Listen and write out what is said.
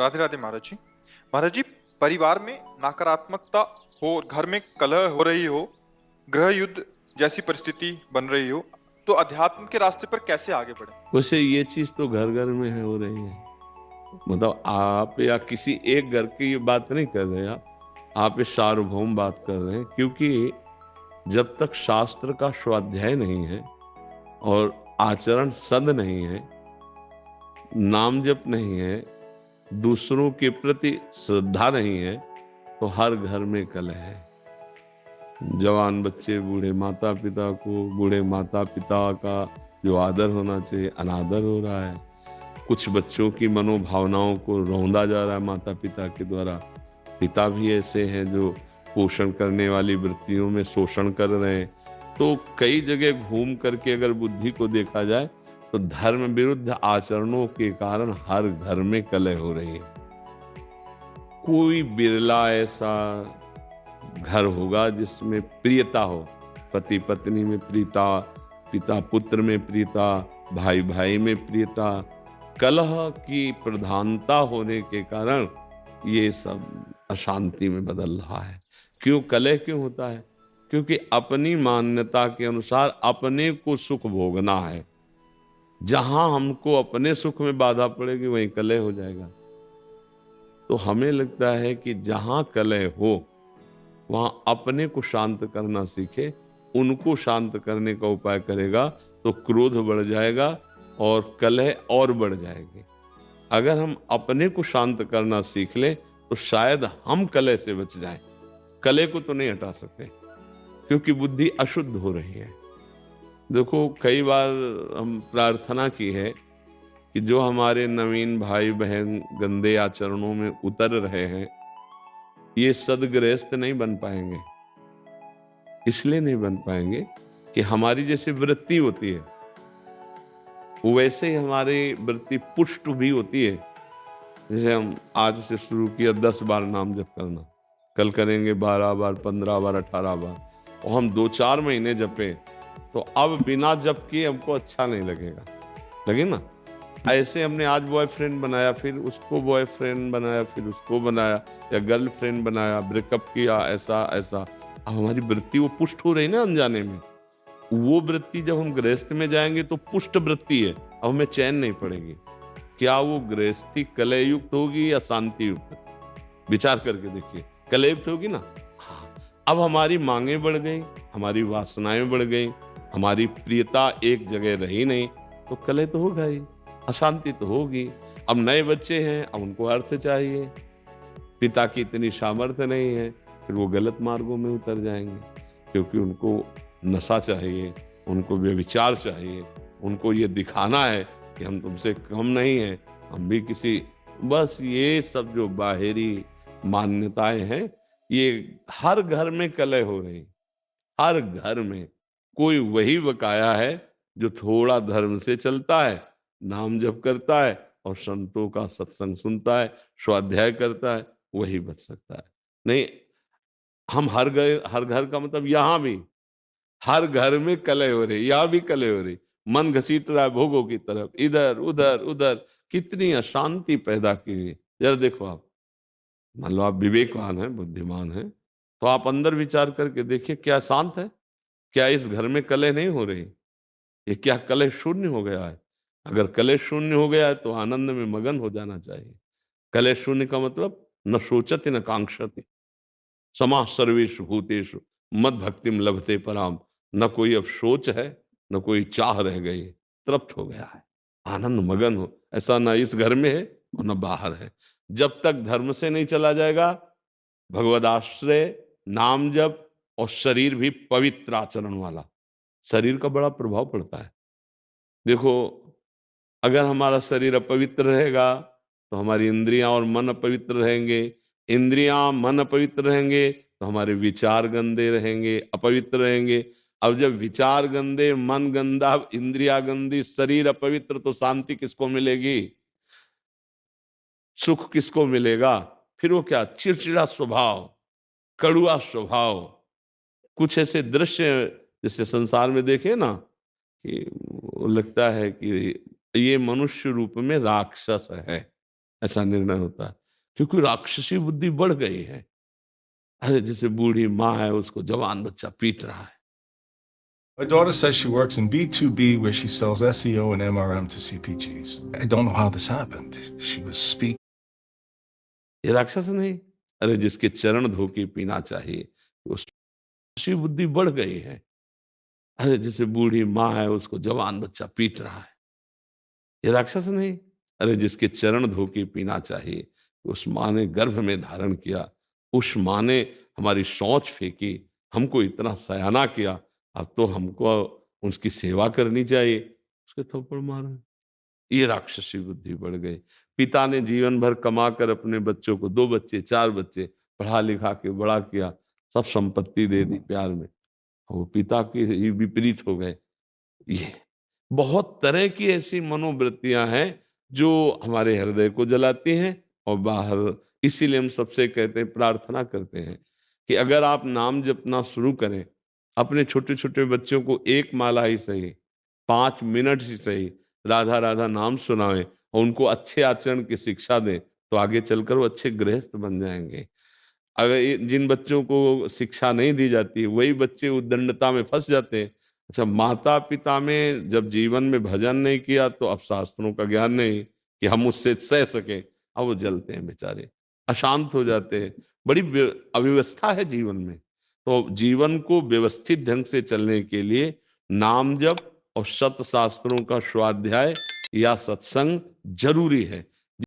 राधे राधे महाराज जी। महाराज जी, परिवार में नकारात्मकता हो और घर में कलह हो रही हो, गृह युद्ध जैसी परिस्थिति बन रही हो, तो अध्यात्म के रास्ते पर कैसे आगे बढ़े? वैसे ये चीज तो घर घर में है, हो रही है। मतलब आप या किसी एक घर की ये बात नहीं कर रहे, आप ये सार्वभौम बात कर रहे हैं। क्योंकि जब तक शास्त्र का स्वाध्याय नहीं है और आचरण सद नहीं है, नाम जप नहीं है, दूसरों के प्रति श्रद्धा नहीं है, तो हर घर में कलह है। जवान बच्चे बूढ़े माता पिता को, बूढ़े माता पिता का जो आदर होना चाहिए अनादर हो रहा है। कुछ बच्चों की मनोभावनाओं को रौंदा जा रहा है माता पिता के द्वारा। पिता भी ऐसे हैं जो पोषण करने वाली वृत्तियों में शोषण कर रहे हैं। तो कई जगह घूम करके अगर बुद्धि को देखा जाए तो धर्म विरुद्ध आचरणों के कारण हर घर में कलह हो रही है। कोई बिरला ऐसा घर होगा जिसमें प्रियता हो, पति पत्नी में प्रियता, पिता पुत्र में प्रियता, भाई भाई में प्रियता। कलह की प्रधानता होने के कारण ये सब अशांति में बदल रहा है। क्यों कलह क्यों होता है? क्योंकि अपनी मान्यता के अनुसार अपने को सुख भोगना है। जहां हमको अपने सुख में बाधा पड़ेगी वहीं कलह हो जाएगा। तो हमें लगता है कि जहां कलह हो वहां अपने को शांत करना सीखे, उनको शांत करने का उपाय करेगा तो क्रोध बढ़ जाएगा और कलह और बढ़ जाएगी। अगर हम अपने को शांत करना सीख लें तो शायद हम कलह से बच जाएं। कलह को तो नहीं हटा सकते क्योंकि बुद्धि अशुद्ध हो रही है। देखो, कई बार हम प्रार्थना की है कि जो हमारे नवीन भाई बहन गंदे आचरणों में उतर रहे हैं, ये सदगृहस्थ नहीं बन पाएंगे। इसलिए नहीं बन पाएंगे कि हमारी जैसी वृत्ति होती है वैसे ही हमारी वृत्ति पुष्ट भी होती है। जैसे हम आज से शुरू किया 10 बार नाम जप करना, कल करेंगे 12 बार, 15 बार, 18 बार, और हम 2-4 महीने जपे तो अब बिना जप किए हमको अच्छा नहीं लगेगा। लगे ना? ऐसे हमने आज बॉयफ्रेंड बनाया, फिर उसको बॉयफ्रेंड बनाया, फिर उसको बनाया, या गर्लफ्रेंड बनाया, ब्रेकअप किया, ऐसा ऐसा। अब हमारी वृत्ति वो पुष्ट हो रही ना अनजाने में। वो वृत्ति जब हम गृहस्थ में जाएंगे तो पुष्ट वृत्ति है, अब हमें चैन नहीं पड़ेगी। क्या वो गृहस्थी कलह युक्त होगी या शांति युक्त? विचार करके देखिए, कलह युक्त होगी ना। हाँ, अब हमारी मांगे बढ़ गई, हमारी वासनाएं बढ़ गई, हमारी प्रियता एक जगह रही नहीं, तो कलह तो होगा ही, अशांति तो होगी। अब नए बच्चे हैं, अब उनको अर्थ चाहिए, पिता की इतनी सामर्थ्य नहीं है, फिर वो गलत मार्गों में उतर जाएंगे क्योंकि उनको नशा चाहिए, उनको व्यभिचार चाहिए, उनको ये दिखाना है कि हम तुमसे कम नहीं हैं, हम भी किसी। बस ये सब जो बाहरी मान्यताएं हैं, ये हर घर में कलह हो रही। हर घर में कोई वही बकाया है जो थोड़ा धर्म से चलता है, नाम जप करता है और संतों का सत्संग सुनता है, स्वाध्याय करता है, वही बच सकता है। नहीं, हम हर घर का मतलब यहां भी हर घर में कलह हो रही, यहां भी कलह हो रही। मन घसीट रहा है भोगों की तरफ, इधर उधर उधर। कितनी अशांति पैदा की हुई। जरा देखो आप, मान लो आप विवेकवान हैं, बुद्धिमान हैं, तो आप अंदर विचार करके देखिए, क्या शांत है? क्या इस घर में कलह नहीं हो रही? ये क्या कलह शून्य हो गया है? अगर कलह शून्य हो गया है तो आनंद में मगन हो जाना चाहिए। कलह शून्य का मतलब न सोचति न कांक्षति, समा सर्वेषु भूतेषु मद भक्तिम लभते पराम। न कोई अब सोच है, न कोई चाह रह गई, तृप्त हो गया है, आनंद मगन हो। ऐसा ना इस घर में है और न बाहर है। जब तक धर्म से नहीं चला जाएगा, भगवदाश्रय, नाम जप और शरीर भी पवित्र आचरण वाला, शरीर का बड़ा प्रभाव पड़ता है। देखो, अगर हमारा शरीर अपवित्र रहेगा तो हमारी इंद्रियां और मन अपवित्र रहेंगे। इंद्रियां मन अपवित्र रहेंगे तो हमारे विचार गंदे रहेंगे, अपवित्र रहेंगे। अब जब विचार गंदे, मन गंदा, इंद्रिया गंदी, शरीर अपवित्र, तो शांति किसको मिलेगी? सुख किसको मिलेगा? फिर वो क्या, चिड़चिड़ा स्वभाव, कड़ुआ स्वभाव। कुछ ऐसे दृश्य जैसे संसार में देखे ना कि वो लगता है कि ये मनुष्य रूप में राक्षस है। ऐसा निर्णय होता है, क्योंकि राक्षसी बुद्धि बढ़ गई है। अरे जैसे बूढ़ी माँ है, उसको जवान बच्चा पीट रहा है। My daughter says she works in B2B where she sells SEO and MRM to CPGs. I don't know how this happened. She was speaking. ये राक्षस नहीं। अरे जिसके चरण धो के पीना चाहिए, उसकी बुद्धि बढ़ गई है। अरे जैसे बूढ़ी माँ है, उसको जवान बच्चा पीट रहा है। ये राक्षस नहीं। अरे जिसके चरण धो के पीना चाहिए, उस माँ ने गर्भ में धारण किया, उस माँ ने हमारी शौच फेंकी, हमको इतना सयाना किया, अब तो हमको उसकी सेवा करनी चाहिए। उसके थप्पड़ मारा। ये राक्षसी बुद्धि बढ़ गई। पिता ने जीवन भर कमा कर अपने बच्चों को 2 बच्चे, 4 बच्चे पढ़ा लिखा के बड़ा किया, सब संपत्ति दे दी प्यार में। वो पिता के ही विपरीत हो गए। ये बहुत तरह की ऐसी मनोवृत्तियां हैं जो हमारे हृदय को जलाती हैं और बाहर। इसीलिए हम सबसे कहते हैं, प्रार्थना करते हैं कि अगर आप नाम जपना शुरू करें, अपने छोटे छोटे बच्चों को 1 माला ही सही, 5 मिनट ही सही राधा राधा नाम सुनाएं और उनको अच्छे आचरण की शिक्षा दें, तो आगे चलकर वो अच्छे गृहस्थ बन जाएंगे। अगर जिन बच्चों को शिक्षा नहीं दी जाती, वही बच्चे उद्दंडता में फंस जाते हैं। अच्छा, माता पिता में जब जीवन में भजन नहीं किया, तो अब शास्त्रों का ज्ञान नहीं कि हम उससे सह सके, अब वो जलते हैं बेचारे, अशांत हो जाते हैं। बड़ी अव्यवस्था है जीवन में। तो जीवन को व्यवस्थित ढंग से चलने के लिए नाम जप और सत शास्त्रों का स्वाध्याय या सत्संग जरूरी है।